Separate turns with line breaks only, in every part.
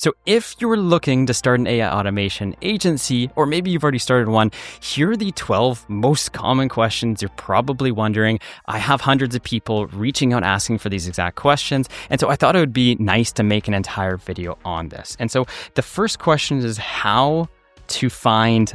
So if you're looking to start an AI automation agency, or maybe you've already started one, here are the 12 most common questions you're probably wondering. I have hundreds of people reaching out asking for these exact questions. And so I thought it would be nice to make an entire video on this. And so the first question is how to find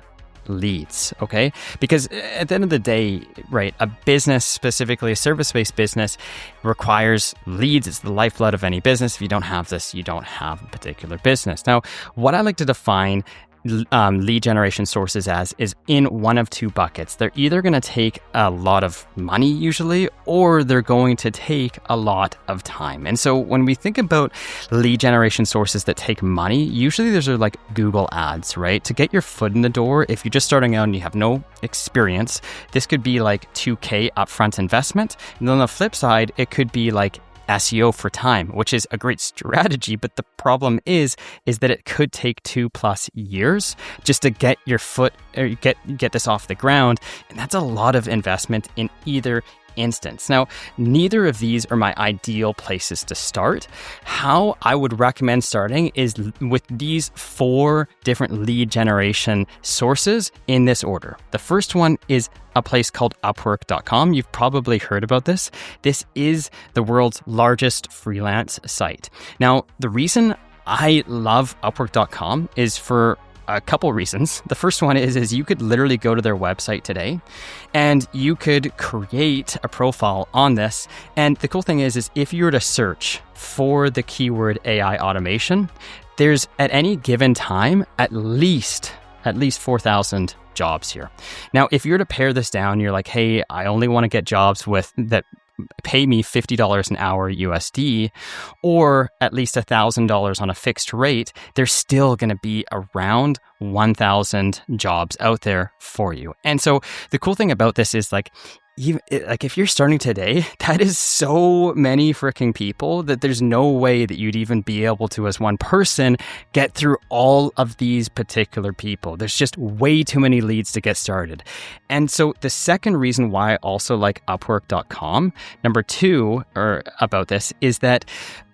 leads, okay? Because at the end of the day, right, a business, specifically a service-based business, requires leads. It's the lifeblood of any business. If you don't have this, you don't have a particular business. Now, what I like to define lead generation sources as is in one of two buckets. They're either going to take a lot of money usually, or they're going to take a lot of time. And so when we think about lead generation sources that take money, usually those are like Google ads, right? To get your foot in the door, if you're just starting out and you have no experience, this could be like $2,000 upfront investment. And then on the flip side, it could be like SEO for time, which is a great strategy, but the problem is that it could take 2+ years just to get your foot or get this off the ground, and that's a lot of investment in either instance. Now, neither of these are my ideal places to start. How I would recommend starting is with these 4 different lead generation sources in this order. The first one is a place called Upwork.com. You've probably heard about this. This is the world's largest freelance site. Now, the reason I love Upwork.com is for a couple reasons. The first one is you could literally go to their website today and you could create a profile on this. And the cool thing is if you were to search for the keyword AI automation, there's at any given time at least 4,000 jobs here. Now, if you were to pare this down, you're like, hey, I only want to get jobs with that pay me $50 an hour USD, or at least $1,000 on a fixed rate, there's still going to be around 1,000 jobs out there for you. And so the cool thing about this is if you're starting today, that is so many freaking people that there's no way that you'd even be able to, as one person, get through all of these particular people. There's just way too many leads to get started. And so the second reason why I also like Upwork.com, number 2 about this, is that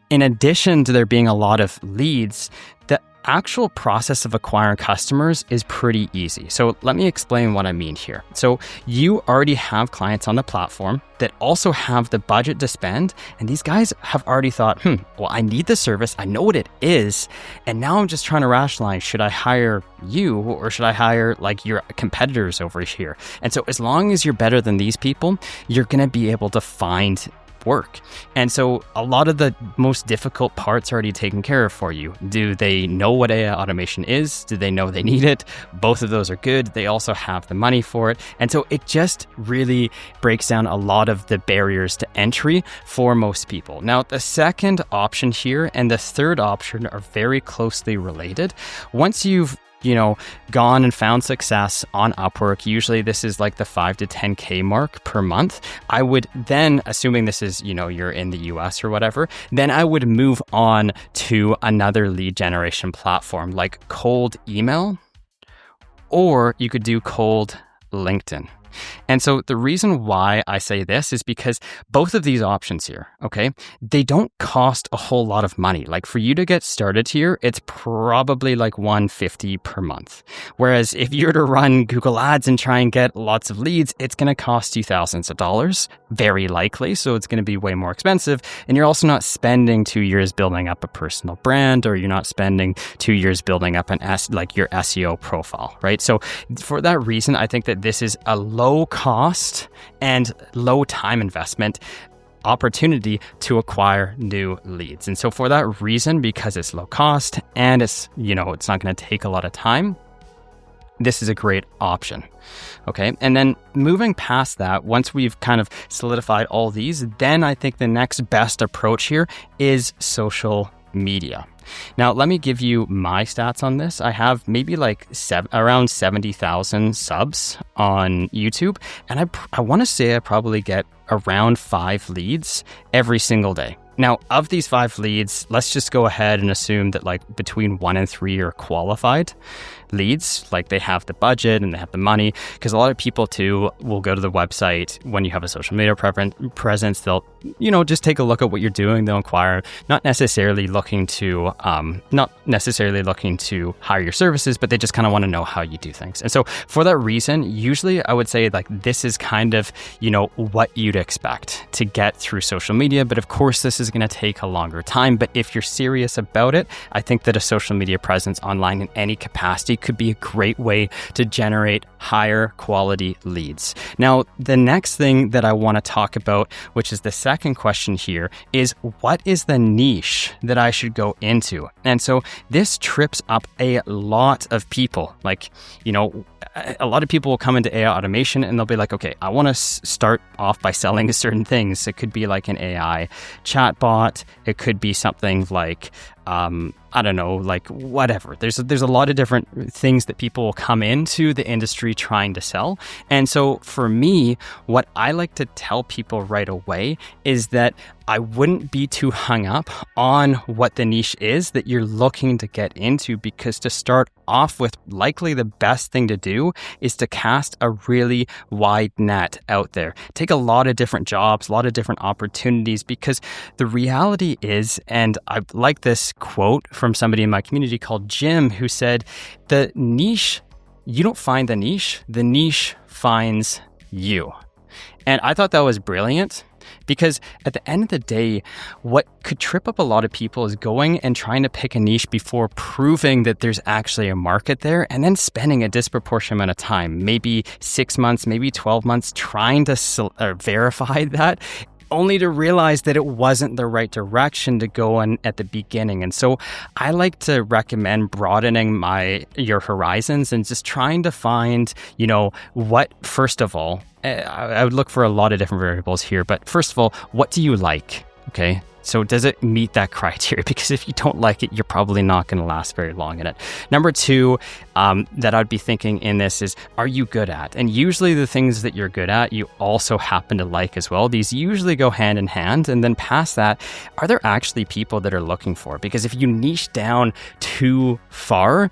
in addition to there being a lot of leads, the actual process of acquiring customers is pretty easy. So let me explain what I mean here. So you already have clients on the platform that also have the budget to spend. And these guys have already thought, well, I need the service. I know what it is. And now I'm just trying to rationalize, should I hire you or should I hire like your competitors over here? And so as long as you're better than these people, you're going to be able to find work. And so a lot of the most difficult parts are already taken care of for you. Do they know what AI automation is? Do they know they need it? Both of those are good. They also have the money for it. And so it just really breaks down a lot of the barriers to entry for most people. Now, the second option here and the third option are very closely related. Once you've gone and found success on Upwork, usually this is like the 5 to 10K mark per month. I would then, assuming this is, you're in the US or whatever, then I would move on to another lead generation platform like cold email, or you could do cold LinkedIn. And so the reason why I say this is because both of these options here, okay, they don't cost a whole lot of money. Like for you to get started here, it's probably like $150 per month. Whereas if you're to run Google Ads and try and get lots of leads, it's going to cost you thousands of dollars, very likely. So it's going to be way more expensive. And you're also not spending 2 years building up a personal brand, or you're not spending 2 years building up your SEO profile, right? So for that reason, I think that this is a low cost and low time investment opportunity to acquire new leads. And so for that reason, because it's low cost and it's not going to take a lot of time, this is a great option. Okay. And then moving past that, once we've kind of solidified all these, then I think the next best approach here is social media. Now, let me give you my stats on this. I have maybe like around 70,000 subs on YouTube. And I want to say I probably get around 5 leads every single day. Now, of these 5 leads, let's just go ahead and assume that like between 1 and 3 are qualified leads, like they have the budget and they have the money, because a lot of people too will go to the website when you have a social media presence. They'll, just take a look at what you're doing. They'll inquire, not necessarily looking to hire your services, but they just kind of want to know how you do things. And so for that reason, usually I would say like this is kind of, what you'd expect to get through social media. But of course, this is going to take a longer time. But if you're serious about it, I think that a social media presence online in any capacity could be a great way to generate higher quality leads. Now, the next thing that I want to talk about, which is the second question here, is what is the niche that I should go into? And so this trips up a lot of people. Like, a lot of people will come into AI automation and they'll be like, okay, I want to start off by selling certain things. It could be like an AI chatbot. It could be something like, I don't know, like whatever. There's a lot of different things that people will come into the industry trying to sell. And so for me, what I like to tell people right away is that I wouldn't be too hung up on what the niche is that you're looking to get into, because to start off with, likely the best thing to do is to cast a really wide net out there. Take a lot of different jobs, a lot of different opportunities, because the reality is, and I like this quote from somebody in my community called Jim, who said, the niche, you don't find the niche finds you. And I thought that was brilliant, because at the end of the day, what could trip up a lot of people is going and trying to pick a niche before proving that there's actually a market there, and then spending a disproportionate amount of time, maybe 6 months, maybe 12 months, trying to verify that, only to realize that it wasn't the right direction to go in at the beginning. And so I like to recommend broadening your horizons and just trying to find, what, first of all, I would look for a lot of different variables here, but first of all, what do you like? Okay. So does it meet that criteria? Because if you don't like it, you're probably not going to last very long in it. Number 2, that I'd be thinking in this is, are you good at? And usually the things that you're good at, you also happen to like as well. These usually go hand in hand. And then past that, are there actually people that are looking for? Because if you niche down too far,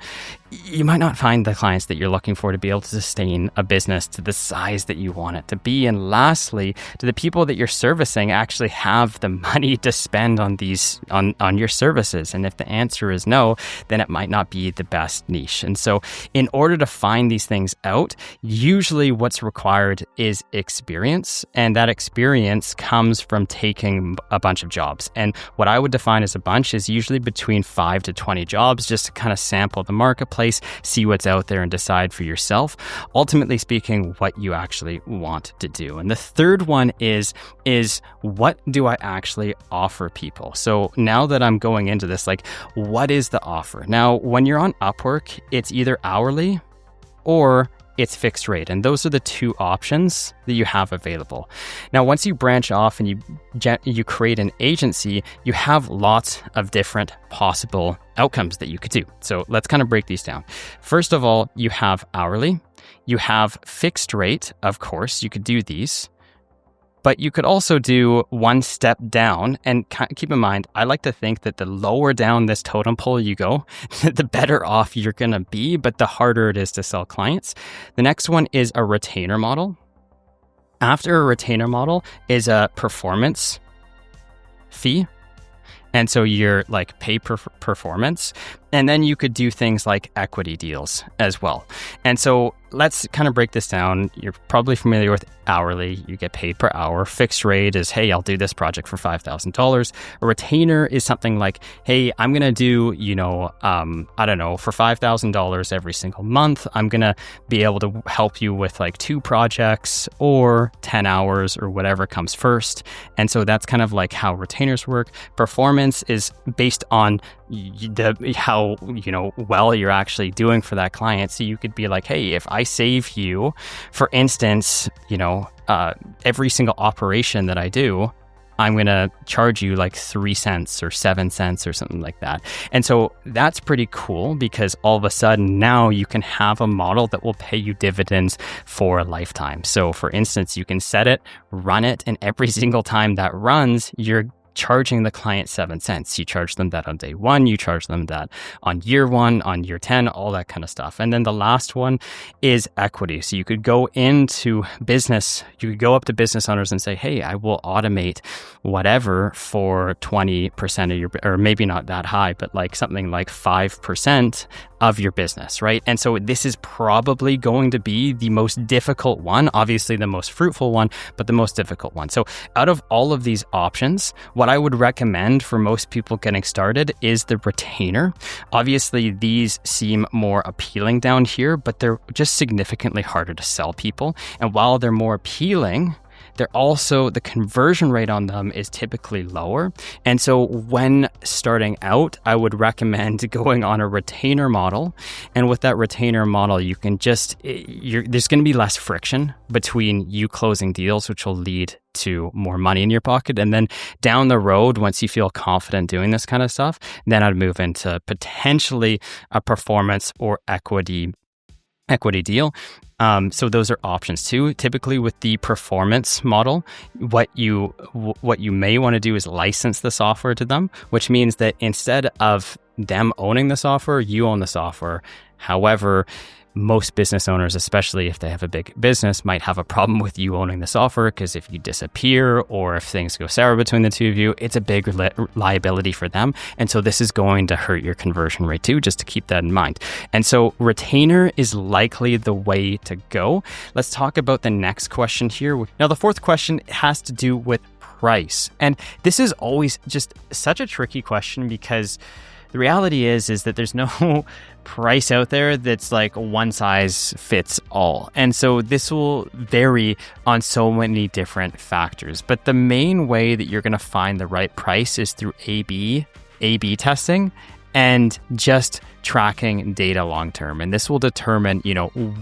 you might not find the clients that you're looking for to be able to sustain a business to the size that you want it to be. And lastly, do the people that you're servicing actually have the money to spend on these on your services? And if the answer is no, then it might not be the best niche. And so in order to find these things out, usually what's required is experience. And that experience comes from taking a bunch of jobs. And what I would define as a bunch is usually between 5 to 20 jobs, just to kind of sample the marketplace, see what's out there and decide for yourself, ultimately speaking, what you actually want to do. And the third one is what do I actually offer people? So now that I'm going into this, like, what is the offer? Now, when you're on Upwork, it's either hourly or it's fixed rate. And those are the 2 options that you have available. Now, once you branch off and you create an agency, you have lots of different possible outcomes that you could do. So let's kind of break these down. First of all, you have hourly, you have fixed rate. Of course, you could do these. But you could also do one step down, and keep in mind, I like to think that the lower down this totem pole you go, the better off you're going to be, but the harder it is to sell clients. The next one is a retainer model. After a retainer model is a performance fee. And so you're like pay per performance. And then you could do things like equity deals as well. And so let's kind of break this down. You're probably familiar with hourly. You get paid per hour. Fixed rate is, hey, I'll do this project for $5,000. A retainer is something like, hey, I'm going to do, I don't know, for $5,000 every single month, I'm going to be able to help you with like 2 projects or 10 hours or whatever comes first. And so that's kind of like how retainers work. Performance is based on how well you're actually doing for that client. So you could be like, hey, if I save you, for instance, every single operation that I do, I'm going to charge you like 3 cents or 7 cents or something like that. And so that's pretty cool, because all of a sudden now you can have a model that will pay you dividends for a lifetime. So for instance, you can set it, run it, and every single time that runs, you're charging the client 7 cents. You charge them that on day one, you charge them that on year 1, on year 10, all that kind of stuff. And then the last one is equity. So you could go into business, you could go up to business owners and say, hey, I will automate whatever for 20% of your, or maybe not that high, but like something like 5% of your business, right? And so this is probably going to be the most difficult one, obviously the most fruitful one, but the most difficult one. So out of all of these options, what I would recommend for most people getting started is the retainer. Obviously, these seem more appealing down here, but they're just significantly harder to sell people. And while they're more appealing, they're also, the conversion rate on them is typically lower. And so when starting out, I would recommend going on a retainer model. And with that retainer model, you can just, there's going to be less friction between you closing deals, which will lead to more money in your pocket. And then down the road, once you feel confident doing this kind of stuff, then I'd move into potentially a performance or equity deal. So those are options too. Typically with the performance model, what you may want to do is license the software to them, which means that instead of them owning the software, you own the software. However, most business owners, especially if they have a big business, might have a problem with you owning the software, because if you disappear or if things go sour between the two of you, it's a big liability for them. And so this is going to hurt your conversion rate too, just to keep that in mind. And so retainer is likely the way to go. Let's talk about the next question here. Now, the fourth question has to do with price. And this is always just such a tricky question, because the reality is that there's no price out there that's like one size fits all. And so this will vary on so many different factors. But the main way that you're going to find the right price is through A/B testing and just tracking data long term. And this will determine,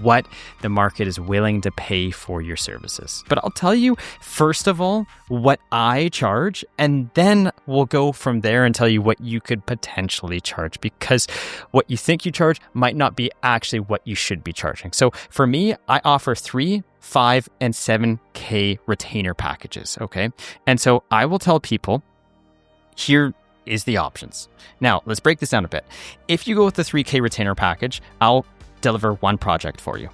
what the market is willing to pay for your services. But I'll tell you, first of all, what I charge, and then we'll go from there and tell you what you could potentially charge, because what you think you charge might not be actually what you should be charging. So for me, I offer 3, 5, and 7K retainer packages. Okay. And so I will tell people, here is the options. Now, let's break this down a bit. If you go with the 3K retainer package, I'll deliver one project for you.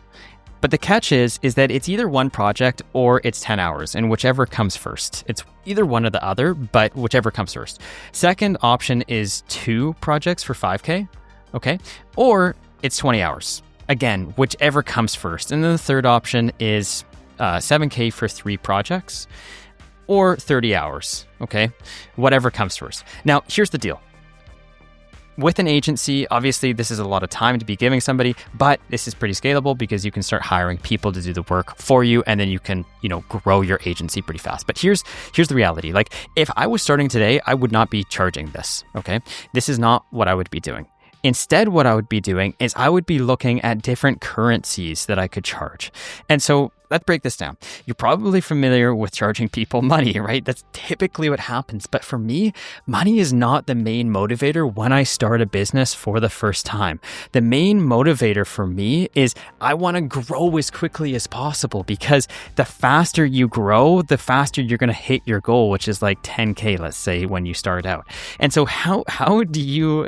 But the catch is that it's either one project or it's 10 hours, and whichever comes first. It's either one or the other, but whichever comes first. Second option is 2 projects for 5K, okay? Or it's 20 hours. Again, whichever comes first. And then the third option is 7K for 3 projects, or 30 hours, okay? Whatever comes first. Now, here's the deal. With an agency, obviously, this is a lot of time to be giving somebody, but this is pretty scalable because you can start hiring people to do the work for you, and then you can, grow your agency pretty fast. But here's the reality. Like, if I was starting today, I would not be charging this, okay? This is not what I would be doing. Instead, what I would be doing is I would be looking at different currencies that I could charge. And so let's break this down. You're probably familiar with charging people money, right? That's typically what happens. But for me, money is not the main motivator when I start a business for the first time. The main motivator for me is I want to grow as quickly as possible, because the faster you grow, the faster you're going to hit your goal, which is like 10K, let's say, when you start out. And so how do you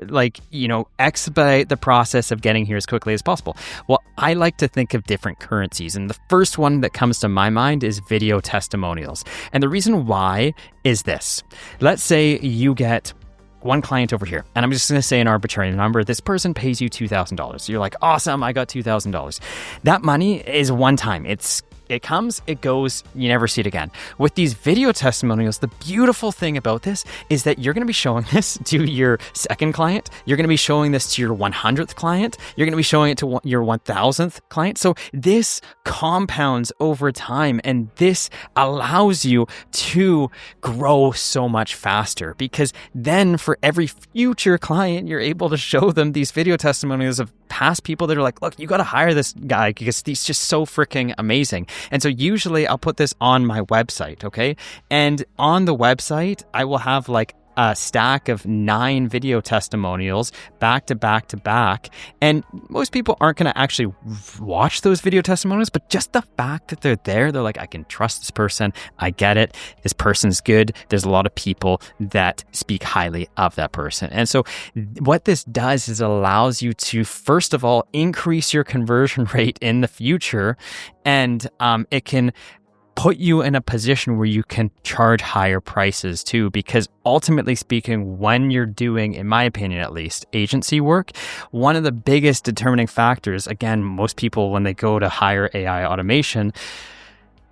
expedite the process of getting here as quickly as possible? Well, I like to think of different currencies. And the first one that comes to my mind is video testimonials. And the reason why is this. Let's say you get one client over here, and I'm just going to say an arbitrary number. This person pays you $2,000. You're like, awesome, I got $2,000. That money is one time. It comes, it goes, you never see it again. With these video testimonials, the beautiful thing about this is that you're going to be showing this to your second client. You're going to be showing this to your 100th client. You're going to be showing it to your 1000th client. So this compounds over time, and this allows you to grow so much faster, because then for every future client, you're able to show them these video testimonials of past people that are like, look, you got to hire this guy because he's just so freaking amazing. And so usually I'll put this on my website, okay? And on the website, I will have like a stack of 9 video testimonials back to back to back. And most people aren't going to actually watch those video testimonials, but just the fact that they're there, they're like, I can trust this person. I get it. This person's good. There's a lot of people that speak highly of that person. And so what this does is it allows you to, first of all, increase your conversion rate in the future. And it can put you in a position where you can charge higher prices too, because ultimately speaking, when you're doing, in my opinion at least, agency work, one of the biggest determining factors, again, most people when they go to hire AI automation,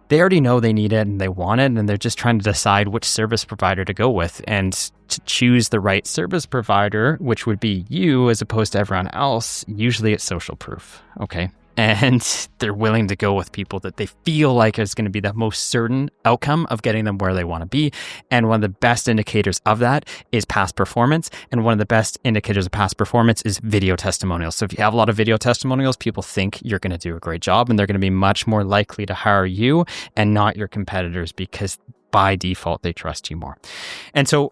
they already know they need it and they want it, and they're just trying to decide which service provider to go with. And to choose the right service provider, which would be you as opposed to everyone else, usually it's social proof, okay? And they're willing to go with people that they feel like is going to be the most certain outcome of getting them where they want to be. And one of the best indicators of that is past performance. And one of the best indicators of past performance is video testimonials. So if you have a lot of video testimonials, people think you're going to do a great job, and they're going to be much more likely to hire you and not your competitors, because by default, they trust you more. And so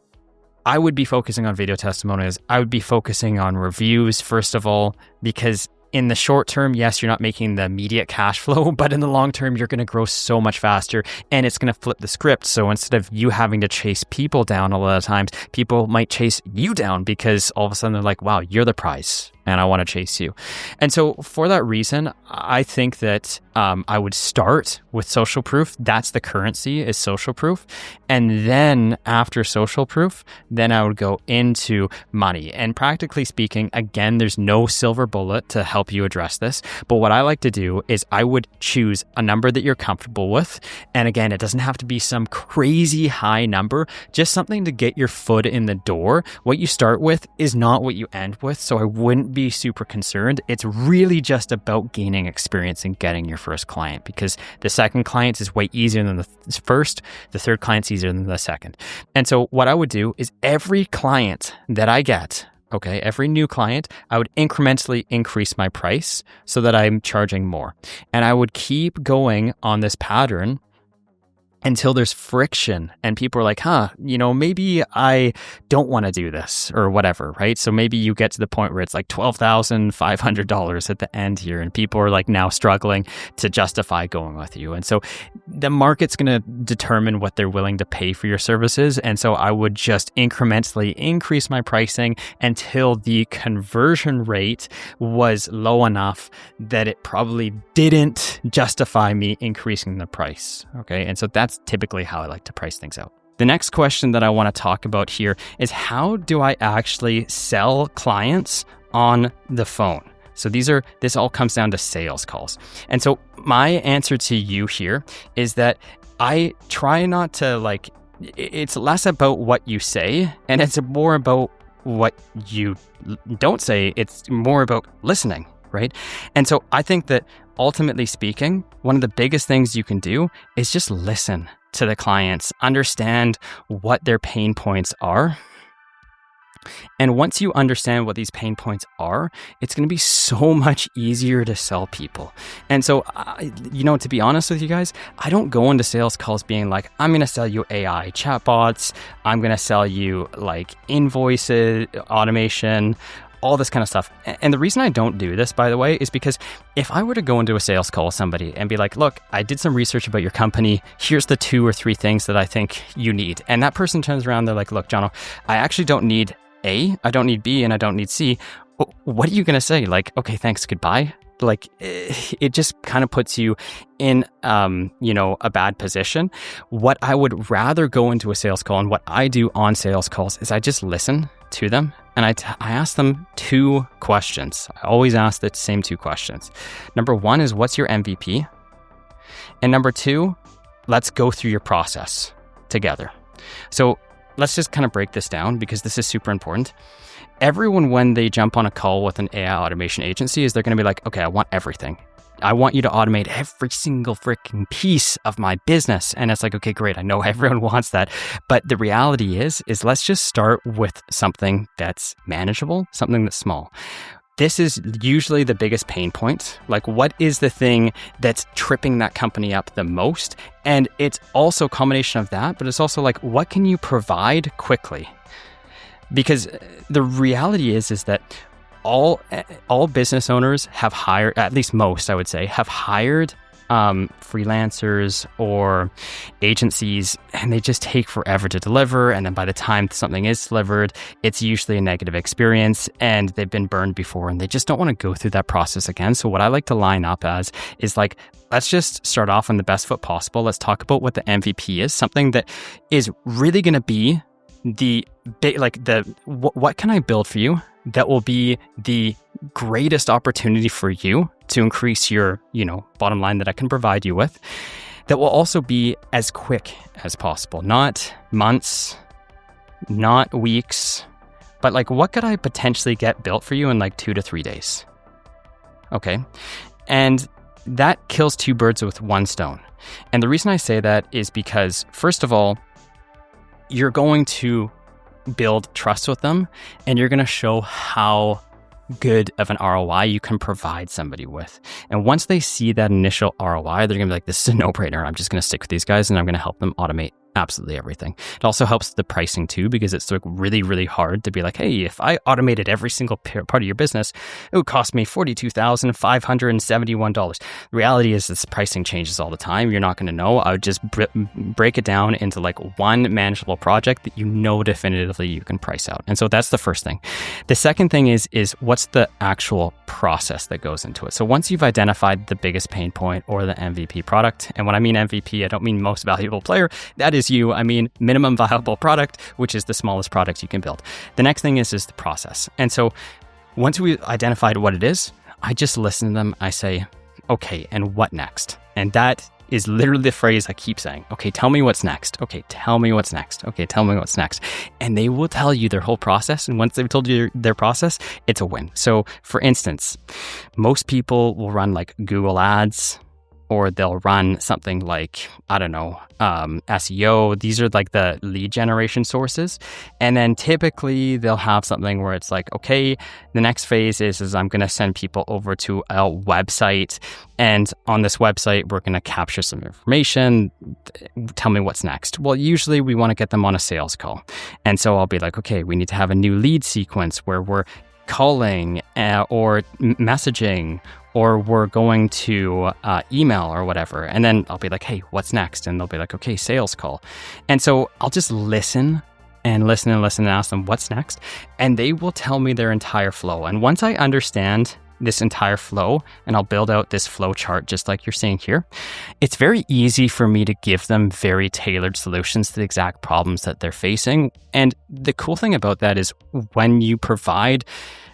I would be focusing on video testimonials. I would be focusing on reviews, first of all, because in the short term, yes, you're not making the immediate cash flow, but in the long term, you're going to grow so much faster, and it's going to flip the script. So instead of you having to chase people down a lot of times, people might chase you down because all of a sudden they're like, wow, you're the prize and I want to chase you. And so for that reason, I think that I would start with social proof. That's the currency, is social proof. And then after social proof, then I would go into money. And practically speaking, again, there's no silver bullet to help you address this. But what I like to do is I would choose a number that you're comfortable with. And again, it doesn't have to be some crazy high number, just something to get your foot in the door. What you start with is not what you end with. So I wouldn't be super concerned. It's really just about gaining experience and getting your first client, because the second client is way easier than the first. The third client's easier than the second. And so what I would do is every client that I get, okay, every new client, I would incrementally increase my price so that I'm charging more. And I would keep going on this pattern until there's friction and people are like, maybe I don't want to do this or whatever, right? So maybe you get to the point where it's like $12,500 at the end here, and people are like now struggling to justify going with you. And so the market's going to determine what they're willing to pay for your services. And so I would just incrementally increase my pricing until the conversion rate was low enough that it probably didn't justify me increasing the price, okay? And so that's typically how I like to price things out. The next question that I want to talk about here is, how do I actually sell clients on the phone? So this all comes down to sales calls. And so my answer to you here is that I try not to it's less about what you say and it's more about what you don't say. It's more about listening, right? And so I think that ultimately speaking, one of the biggest things you can do is just listen to the clients, understand what their pain points are. And once you understand what these pain points are, it's going to be so much easier to sell people. And so, to be honest with you guys, I don't go into sales calls being like, I'm going to sell you AI chatbots. I'm going to sell you like invoices, automation, all this kind of stuff. And the reason I don't do this, by the way, is because if I were to go into a sales call with somebody and be like, look, I did some research about your company. Here's the 2 or 3 things that I think you need. And that person turns around, they're like, look, Jono, I actually don't need A, I don't need B, and I don't need C. What are you going to say? Like, okay, thanks, goodbye? Like, it just kind of puts you in, a bad position. What I would rather go into a sales call, and what I do on sales calls, is I just listen to them. And I ask them 2 questions. I always ask the same 2 questions. Number 1 is, what's your MVP? And number 2, let's go through your process together. So let's just kind of break this down, because this is super important. Everyone, when they jump on a call with an AI automation agency, is they're going to be like, okay, I want everything. I want you to automate every single freaking piece of my business. And it's like, okay, great. I know everyone wants that. But the reality is let's just start with something that's manageable, something that's small. This is usually the biggest pain point. Like, what is the thing that's tripping that company up the most? And it's also a combination of that, but it's also like, what can you provide quickly? Because the reality is that all business owners have hired, at least most, I would say, have hired freelancers or agencies, and they just take forever to deliver. And then by the time something is delivered, it's usually a negative experience, and they've been burned before, and they just don't want to go through that process again. So what I like to line up as is like, let's just start off on the best foot possible. Let's talk about what the MVP is, something that is really going to be the big, what can I build for you that will be the greatest opportunity for you to increase your, bottom line that I can provide you with, that will also be as quick as possible, not months, not weeks, but like, what could I potentially get built for you in like 2 to 3 days? Okay. And that kills two birds with one stone. And the reason I say that is because, first of all, you're going to build trust with them, and you're going to show how good of an ROI you can provide somebody with. And once they see that initial ROI, they're going to be like, this is a no-brainer. I'm just going to stick with these guys, and I'm going to help them automate absolutely everything. It also helps the pricing too, because it's like really, really hard to be like, hey, if I automated every single part of your business, it would cost me $42,571. The reality is this pricing changes all the time. You're not going to know. I would just break it down into like one manageable project that definitively you can price out. And so that's the first thing. The second thing is what's the actual process that goes into it. So once you've identified the biggest pain point or the MVP product, and when I mean MVP, I don't mean most valuable player. That is you. I mean minimum viable product, which is the smallest product you can build. The next thing is the process. And so once we've identified what it is, I just listen to them. I say, okay, and what next? And that is literally the phrase I keep saying. Okay, tell me what's next. Okay, tell me what's next. Okay, tell me what's next. And they will tell you their whole process. And once they've told you their process, it's a win. So for instance, most people will run like Google Ads, or they'll run something like, SEO. These are like the lead generation sources. And then typically they'll have something where it's like, okay, the next phase is I'm going to send people over to a website. And on this website, we're going to capture some information. Tell me what's next. Well, usually we want to get them on a sales call. And so I'll be like, okay, we need to have a new lead sequence where we're calling or messaging, or we're going to email or whatever. And then I'll be like, hey, what's next? And they'll be like, okay, sales call. And so I'll just listen and ask them what's next. And they will tell me their entire flow. And once I understand this entire flow, and I'll build out this flow chart just like you're seeing here, it's very easy for me to give them very tailored solutions to the exact problems that they're facing. And the cool thing about that is when you provide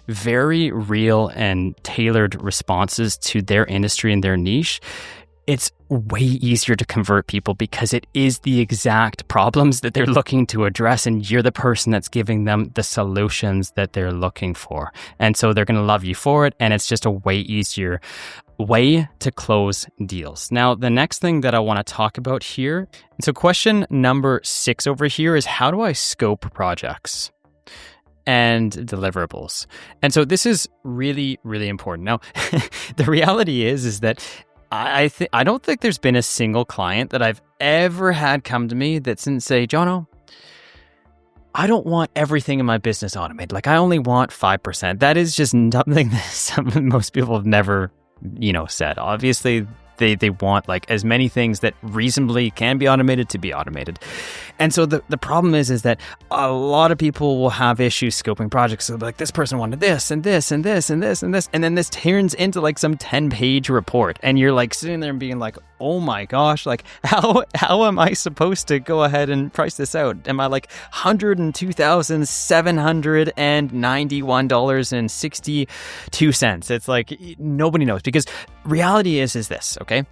very real and tailored responses to their industry and their niche, it's way easier to convert people because it is the exact problems that they're looking to address, and you're the person that's giving them the solutions that they're looking for. And so they're going to love you for it, and it's just a way easier way to close deals. Now, the next thing that I want to talk about here, so question number 6 over here is, how do I scope projects and deliverables? And so this is really, really important. Now, the reality is that I don't think there's been a single client that I've ever had come to me that didn't say, Jono, I don't want everything in my business automated. Like, I only want 5%. That is just something that most people have never, said. Obviously, they want like as many things that reasonably can be automated to be automated. And so the problem is that a lot of people will have issues scoping projects. So they'll be like, this person wanted this and this and this and this and this. And then this turns into like some 10-page report. And you're like sitting there and being like, oh my gosh, like how am I supposed to go ahead and price this out? Am I like $102,791.62? It's like nobody knows, because reality is this, okay?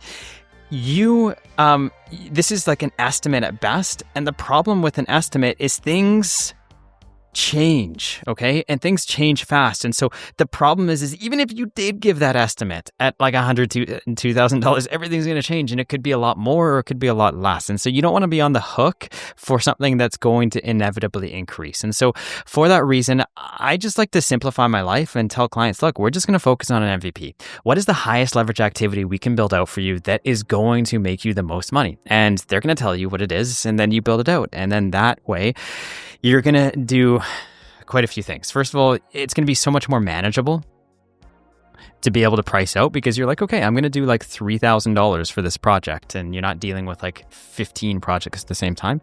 This is like an estimate at best. And the problem with an estimate is things change, okay? And things change fast. And so the problem is even if you did give that estimate at like $102,000, everything's going to change, and it could be a lot more or it could be a lot less. And so you don't want to be on the hook for something that's going to inevitably increase. And so for that reason, I just like to simplify my life and tell clients, look, we're just going to focus on an MVP. What is the highest leverage activity we can build out for you that is going to make you the most money? And they're going to tell you what it is, and then you build it out. And then that way, you're going to do quite a few things. First of all, it's going to be so much more manageable to be able to price out, because you're like, okay, I'm going to do like $3,000 for this project, and you're not dealing with like 15 projects at the same time.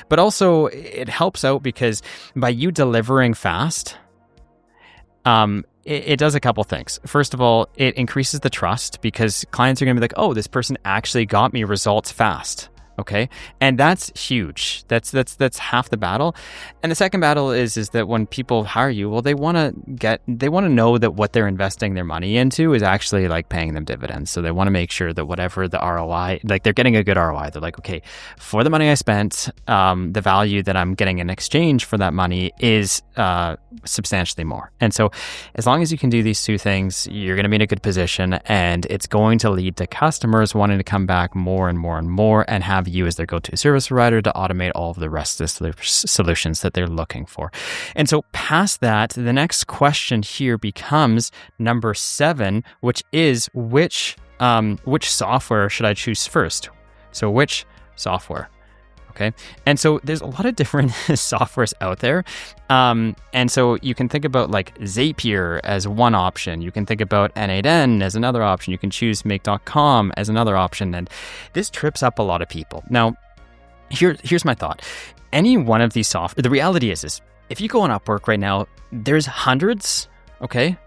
But also it helps out because by you delivering fast, it does a couple things. First of all, it increases the trust, because clients are going to be like, oh, this person actually got me results fast. Okay. And that's huge. That's half the battle. And the second battle is that when people hire you, well, they want to know that what they're investing their money into is actually like paying them dividends. So they want to make sure that whatever the ROI, like they're getting a good ROI. They're like, okay, for the money I spent, the value that I'm getting in exchange for that money is substantially more. And so as long as you can do these two things, you're going to be in a good position, and it's going to lead to customers wanting to come back more and more and more and have you as their go-to service provider to automate all of the rest of the solutions that they're looking for. And so past that, the next question here becomes number 7, which is which software should I choose first? So which software? Okay. And so there's a lot of different softwares out there. And so you can think about like Zapier as one option. You can think about N8N as another option. You can choose Make.com as another option. And this trips up a lot of people. Now, here's my thought. Any one of these software, the reality is if you go on Upwork right now, there's hundreds, okay,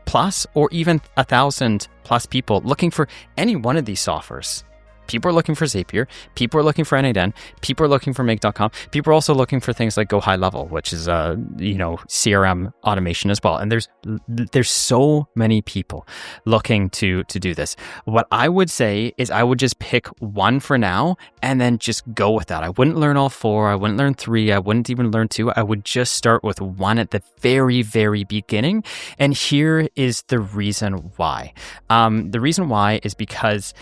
plus, or even 1,000 plus people looking for any one of these softwares. People are looking for Zapier. People are looking for N8N. People are looking for Make.com. People are also looking for things like Go High Level, which is CRM automation as well. And there's so many people looking to do this. What I would say is I would just pick one for now and then just go with that. I wouldn't learn all 4. I wouldn't learn 3. I wouldn't even learn 2. I would just start with one at the very, very beginning. And here is the reason why. The reason why is because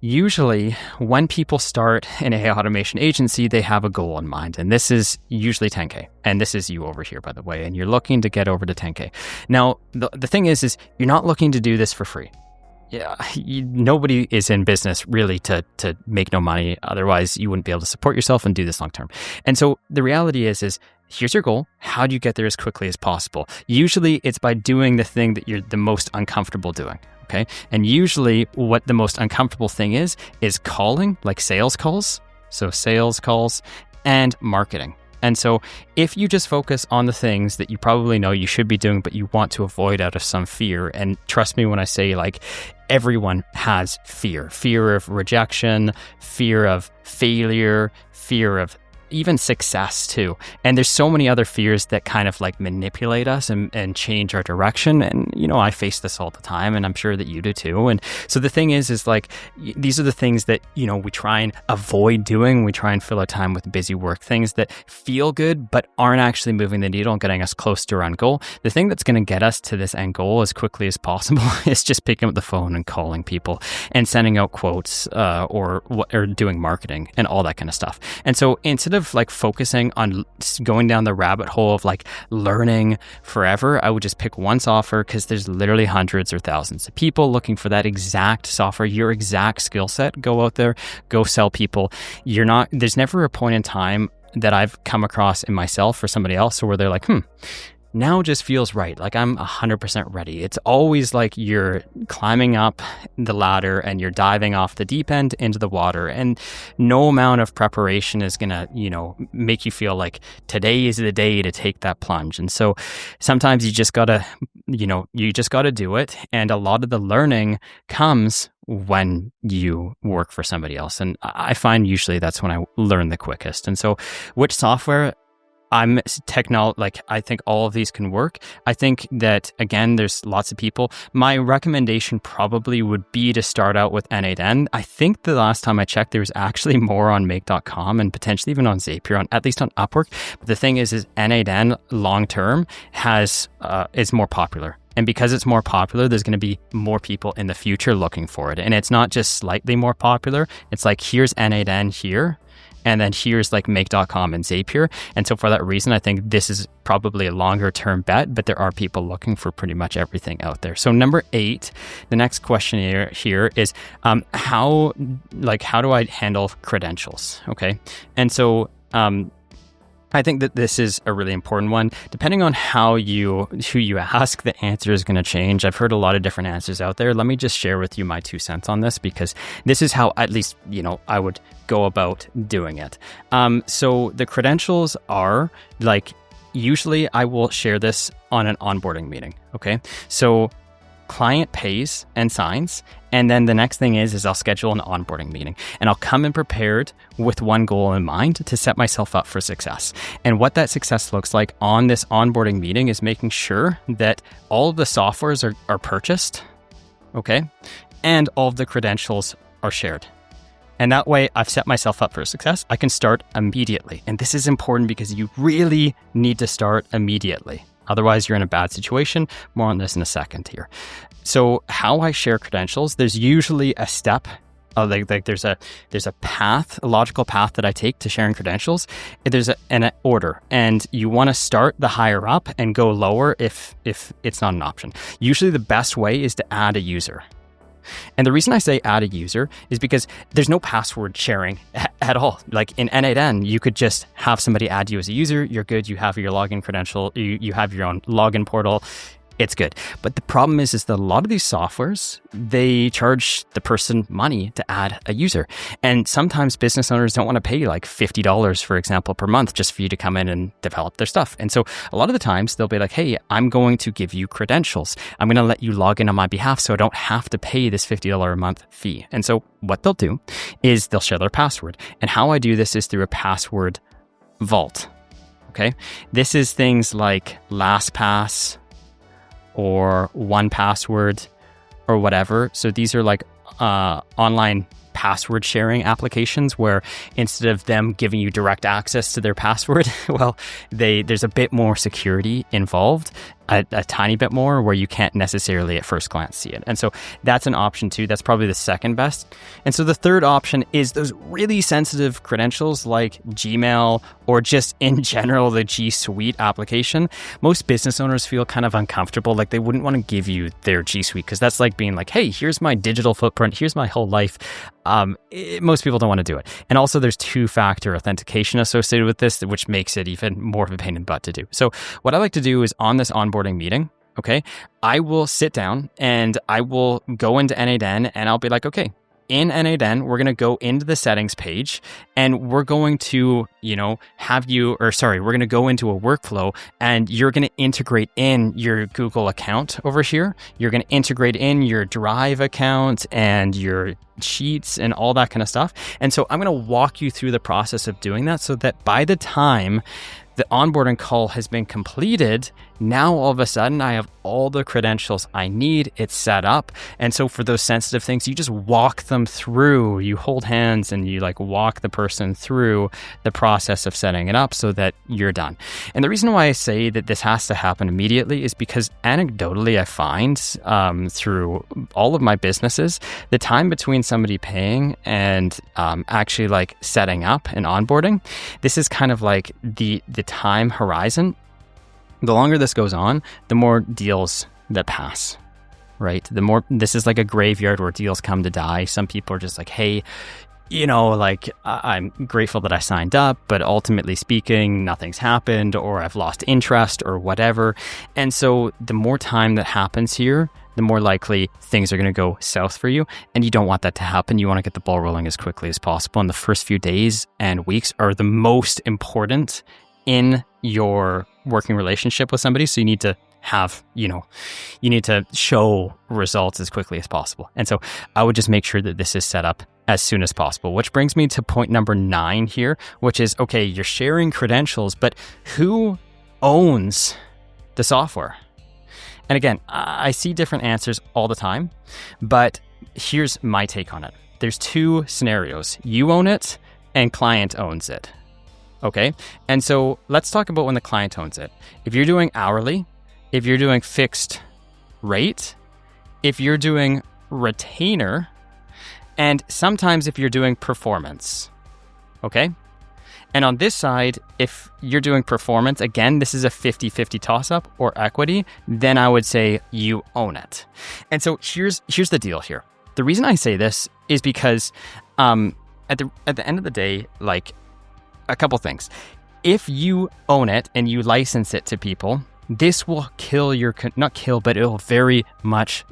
usually when people start an AI automation agency, they have a goal in mind. And this is usually 10K. And this is you over here, by the way. And you're looking to get over to 10K. Now, the thing is you're not looking to do this for free. Yeah, nobody is in business really to make no money. Otherwise, you wouldn't be able to support yourself and do this long term. And so the reality is here's your goal. How do you get there as quickly as possible? Usually it's by doing the thing that you're the most uncomfortable doing. Okay. And usually what the most uncomfortable thing is calling, like sales calls. So sales calls and marketing. And so if you just focus on the things that you probably know you should be doing, but you want to avoid out of some fear, and trust me when I say like everyone has fear of rejection, fear of failure, fear of even success too. And there's so many other fears that kind of like manipulate us and change our direction. And, I face this all the time, and I'm sure that you do too. And so the thing is like, these are the things that, we try and avoid doing. We try and fill our time with busy work, things that feel good, but aren't actually moving the needle and getting us close to our end goal. The thing that's going to get us to this end goal as quickly as possible is just picking up the phone and calling people and sending out quotes, or doing marketing and all that kind of stuff. And so instead of like focusing on going down the rabbit hole of like learning forever, I would just pick one software, because there's literally hundreds or thousands of people looking for that exact software, your exact skill set. Go out there, go sell people. There's never a point in time that I've come across in myself or somebody else where they're like, now just feels right. Like I'm 100% ready. It's always like you're climbing up the ladder and you're diving off the deep end into the water, and no amount of preparation is going to, make you feel like today is the day to take that plunge. And so sometimes you just got to do it. And a lot of the learning comes when you work for somebody else. And I find usually that's when I learn the quickest. And so which software? I think all of these can work. I think that, again, there's lots of people. My recommendation probably would be to start out with N8N. I think the last time I checked, there was actually more on Make.com and potentially even on Zapier, at least on Upwork. But the thing is N8N long-term is more popular. And because it's more popular, there's going to be more people in the future looking for it. And it's not just slightly more popular. It's like, here's N8N here, and then here's like Make.com and Zapier. And so for that reason, I think this is probably a longer term bet, but there are people looking for pretty much everything out there. So number 8, the next question here is how do I handle credentials? Okay. And so I think that this is a really important one. Depending on who you ask, the answer is going to change. I've heard a lot of different answers out there. Let me just share with you my 2 cents on this, because this is how, at least, I would go about doing it. So the credentials are like, usually I will share this on an onboarding meeting. Okay. So client pays and signs. And then the next thing is I'll schedule an onboarding meeting, and I'll come in prepared with one goal in mind to set myself up for success. And what that success looks like on this onboarding meeting is making sure that all of the softwares are purchased, okay? And all of the credentials are shared. And that way I've set myself up for success. I can start immediately. And this is important because you really need to start immediately. Otherwise, you're in a bad situation. More on this in a second here. So how I share credentials, there's usually a step, there's a path, a logical path that I take to sharing credentials. There's an order, and you want to start the higher up and go lower if it's not an option. Usually the best way is to add a user. And the reason I say add a user is because there's no password sharing at all. Like in N8N, you could just have somebody add you as a user. You're good. You have your login credential. You have your own login portal. It's good. But the problem is that a lot of these softwares, they charge the person money to add a user. And sometimes business owners don't want to pay like $50, for example, per month just for you to come in and develop their stuff. And so a lot of the times they'll be like, hey, I'm going to give you credentials. I'm going to let you log in on my behalf so I don't have to pay this $50 a month fee. And so what they'll do is they'll share their password. And how I do this is through a password vault. Okay. This is things like LastPass or 1Password or whatever. So these are like online password sharing applications where instead of them giving you direct access to their password, well, there's a bit more security involved, a tiny bit more, where you can't necessarily at first glance see it. And so that's an option too. That's probably the second best. And so the third option is those really sensitive credentials like Gmail or just in general the G Suite application. Most business owners feel kind of uncomfortable, like they wouldn't want to give you their G Suite because that's like being like, hey, here's my digital footprint, here's my whole life. Most people don't want to do it. And also there's 2-factor authentication associated with this, which makes it even more of a pain in the butt to do. So what I like to do is on this onboarding meeting, okay, I will sit down and I will go into N8N and I'll be like, okay, in N8N, we're going to go into the settings page and we're going to, we're going to go into a workflow and you're going to integrate in your Google account over here. You're going to integrate in your Drive account and your Sheets and all that kind of stuff. And so I'm going to walk you through the process of doing that so that by the time the onboarding call has been completed, now all of a sudden I have all the credentials I need. It's set up. And so for those sensitive things, you just walk them through. You hold hands and you like walk the person through the process of setting it up so that you're done. And the reason why I say that this has to happen immediately is because anecdotally I find through all of my businesses, the time between somebody paying and actually like setting up and onboarding, this is kind of like the time horizon. The longer this goes on, the more deals that pass, right? The more, this is like a graveyard where deals come to die. Some people are just like, hey, I'm grateful that I signed up, but ultimately speaking, nothing's happened, or I've lost interest or whatever. And so the more time that happens here, the more likely things are going to go south for you. And you don't want that to happen. You want to get the ball rolling as quickly as possible. And the first few days and weeks are the most important in your working relationship with somebody. So you need to have, you need to show results as quickly as possible. And so I would just make sure that this is set up as soon as possible, which brings me to point number 9 here, which is, okay, you're sharing credentials, but who owns the software? And again, I see different answers all the time, but here's my take on it. There's 2 scenarios. You own it and client owns it. Okay. And so let's talk about when the client owns it. If you're doing hourly, if you're doing fixed rate, if you're doing retainer, and sometimes if you're doing performance. Okay. And on this side, if you're doing performance, again, this is a 50-50 toss-up or equity, then I would say you own it. And so here's the deal here. The reason I say this is because at the end of the day, like, a couple things. if you own it and you license it to people, this will kill your, not kill, but it'll very much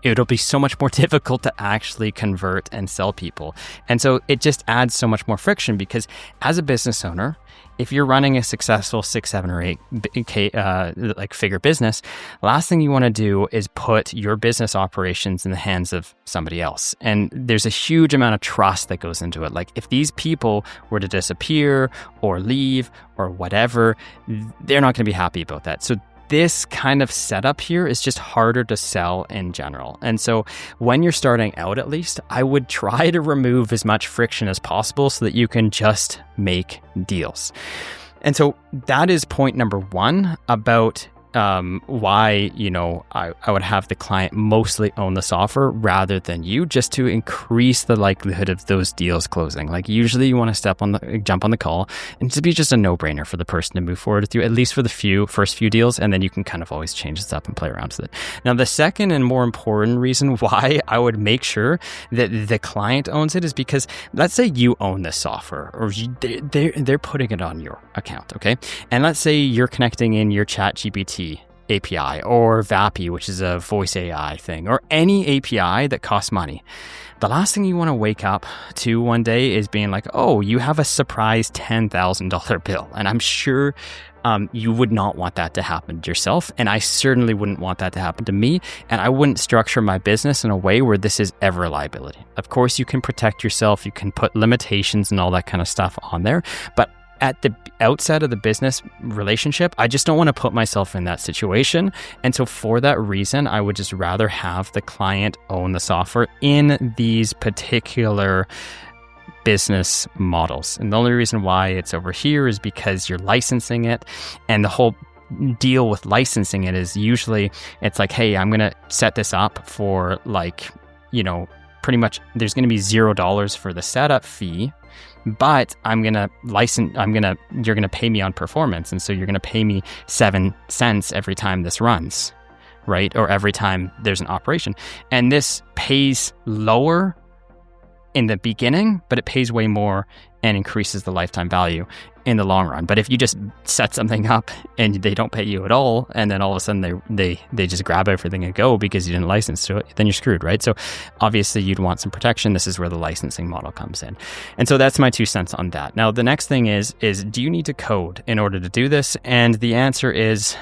it'll be so much more difficult to actually convert and sell people. And so it just adds so much more friction, because as a business owner, if you're running a successful 6, 7, or 8 like figure business, last thing you want to do is put your business operations in the hands of somebody else. And there's a huge amount of trust that goes into it. Like if these people were to disappear or leave or whatever, they're not going to be happy about that. So this kind of setup here is just harder to sell in general. And so when you're starting out, at least, I would try to remove as much friction as possible so that you can just make deals. And so that is point number one about why, I would have the client mostly own the software rather than you, just to increase the likelihood of those deals closing. Like usually you want to jump on the call and to be just a no-brainer for the person to move forward with you, at least for the first few deals, and then you can kind of always change this up and play around with it. Now, the second and more important reason why I would make sure that the client owns it is because let's say you own this software, or they're putting it on your account, okay? And let's say you're connecting in your ChatGPT API or VAPI, which is a voice AI thing, or any API that costs money. The last thing you want to wake up to one day is being like, oh, you have a surprise $10,000 bill. And I'm sure you would not want that to happen to yourself. And I certainly wouldn't want that to happen to me. And I wouldn't structure my business in a way where this is ever a liability. Of course, you can protect yourself. You can put limitations and all that kind of stuff on there. But at the outset of the business relationship, I just don't want to put myself in that situation. And so for that reason, I would just rather have the client own the software in these particular business models. And the only reason why it's over here is because you're licensing it. And the whole deal with licensing it is usually it's like, hey, I'm going to set this up for pretty much there's going to be $0 for the setup fee. But you're going to pay me on performance. And so you're going to pay me 7 cents every time this runs, right? Or every time there's an operation. And this pays lower in the beginning, but it pays way more and increases the lifetime value in the long run. But if you just set something up and they don't pay you at all, and then all of a sudden they just grab everything and go because you didn't license to it, then you're screwed, right? So obviously you'd want some protection. This is where the licensing model comes in. And so that's my 2 cents on that. Now, the next thing is do you need to code in order to do this? And the answer is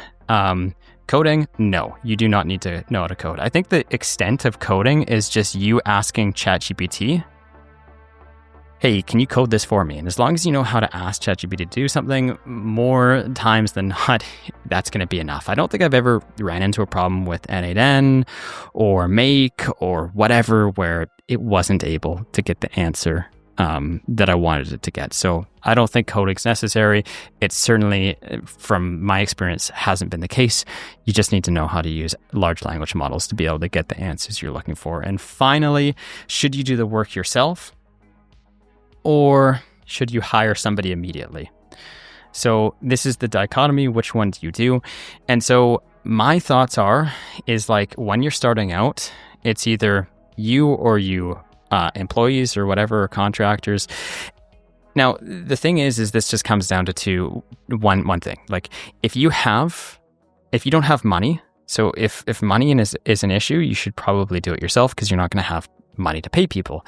coding? No, you do not need to know how to code. I think the extent of coding is just you asking ChatGPT, hey, can you code this for me? And as long as you know how to ask ChatGPT to do something, more times than not, that's going to be enough. I don't think I've ever ran into a problem with N8N or Make or whatever where it wasn't able to get the answer that I wanted it to get. So I don't think coding's necessary. It certainly, from my experience, hasn't been the case. You just need to know how to use large language models to be able to get the answers you're looking for. And finally, should you do the work yourself? Or should you hire somebody immediately? So this is the dichotomy. Which one do you do? And so my thoughts is like when you're starting out, it's either you or employees or whatever, or contractors. Now, the thing is this just comes down to one thing. Like if you don't have money, so if money is an issue, you should probably do it yourself because you're not going to have money to pay people.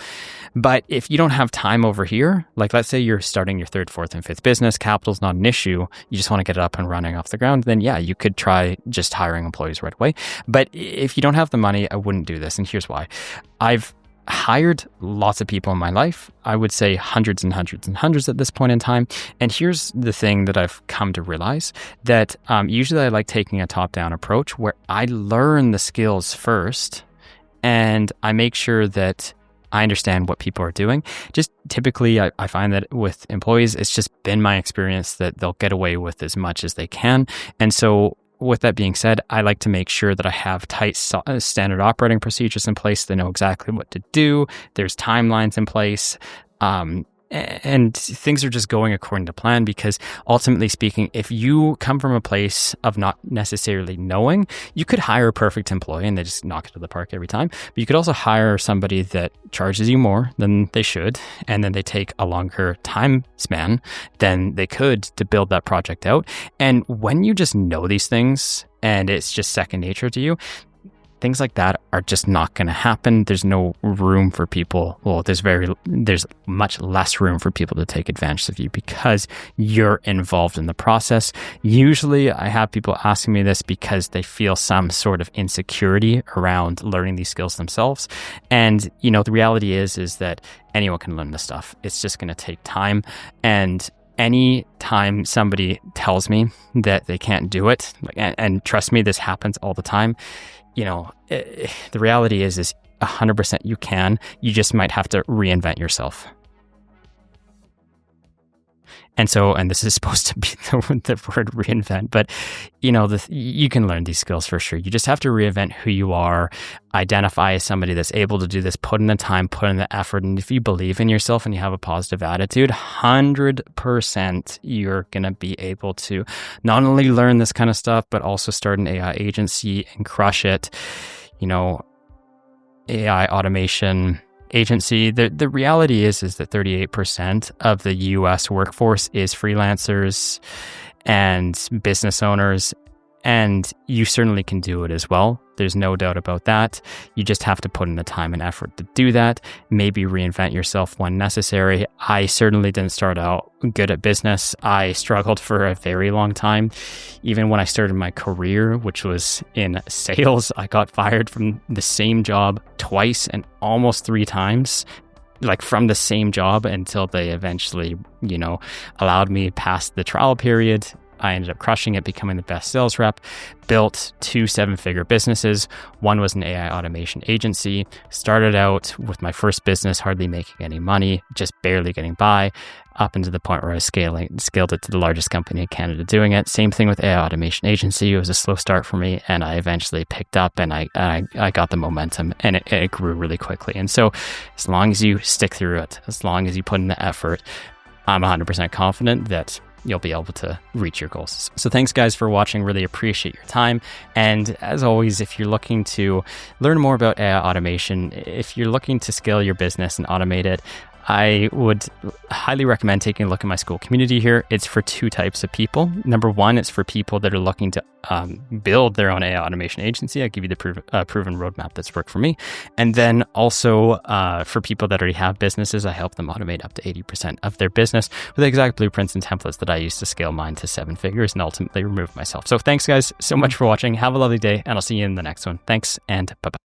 But if you don't have time over here, like let's say you're starting your 3rd, 4th, and 5th business, capital's not an issue, you just want to get it up and running off the ground, then yeah, you could try just hiring employees right away. But if you don't have the money, I wouldn't do this. And here's why. I've hired lots of people in my life. I would say hundreds and hundreds and hundreds at this point in time. And here's the thing that I've come to realize, that usually I like taking a top-down approach where I learn the skills first and I make sure that I understand what people are doing. Just typically, I find that with employees, it's just been my experience that they'll get away with as much as they can. And so with that being said, I like to make sure that I have tight standard operating procedures in place. They know exactly what to do. There's timelines in place. and things are just going according to plan, because ultimately speaking, if you come from a place of not necessarily knowing, you could hire a perfect employee and they just knock it to the park every time. But you could also hire somebody that charges you more than they should, and then they take a longer time span than they could to build that project out. And when you just know these things and it's just second nature to you, things like that are just not going to happen. There's no room for people. Well, there's much less room for people to take advantage of you because you're involved in the process. Usually I have people asking me this because they feel some sort of insecurity around learning these skills themselves. And, the reality is that anyone can learn this stuff. It's just going to take time. And any time somebody tells me that they can't do it, and trust me, this happens all the time, the reality is 100% you can. You just might have to reinvent yourself. And this is supposed to be the word reinvent, but you can learn these skills for sure. You just have to reinvent who you are, identify as somebody that's able to do this, put in the time, put in the effort. And if you believe in yourself and you have a positive attitude, 100% you're going to be able to not only learn this kind of stuff, but also start an AI agency and crush it. AI automation agency. The reality is that 38% of the US workforce is freelancers and business owners, and you certainly can do it as well. There's no doubt about that. You just have to put in the time and effort to do that. Maybe reinvent yourself when necessary. I certainly didn't start out good at business. I struggled for a very long time. Even when I started my career, which was in sales, I got fired from the same job twice and almost 3 times, from the same job, until they eventually, allowed me past the trial period. I ended up crushing it, becoming the best sales rep, built 2 7-figure businesses. One was an AI automation agency. Started out with my first business, hardly making any money, just barely getting by, up into the point where I scaled it to the largest company in Canada doing it. Same thing with AI automation agency. It was a slow start for me, and I eventually picked up, and I got the momentum, and it grew really quickly. And so as long as you stick through it, as long as you put in the effort, I'm 100% confident that you'll be able to reach your goals. So thanks guys for watching. Really appreciate your time. And as always, if you're looking to learn more about AI automation, if you're looking to scale your business and automate it, I would highly recommend taking a look at my school community here. It's for 2 types of people. Number 1, it's for people that are looking to build their own AI automation agency. I give you the proven roadmap that's worked for me. And then also for people that already have businesses, I help them automate up to 80% of their business with the exact blueprints and templates that I use to scale mine to 7 figures and ultimately remove myself. So thanks guys so much for watching. Have a lovely day, and I'll see you in the next one. Thanks, and bye-bye.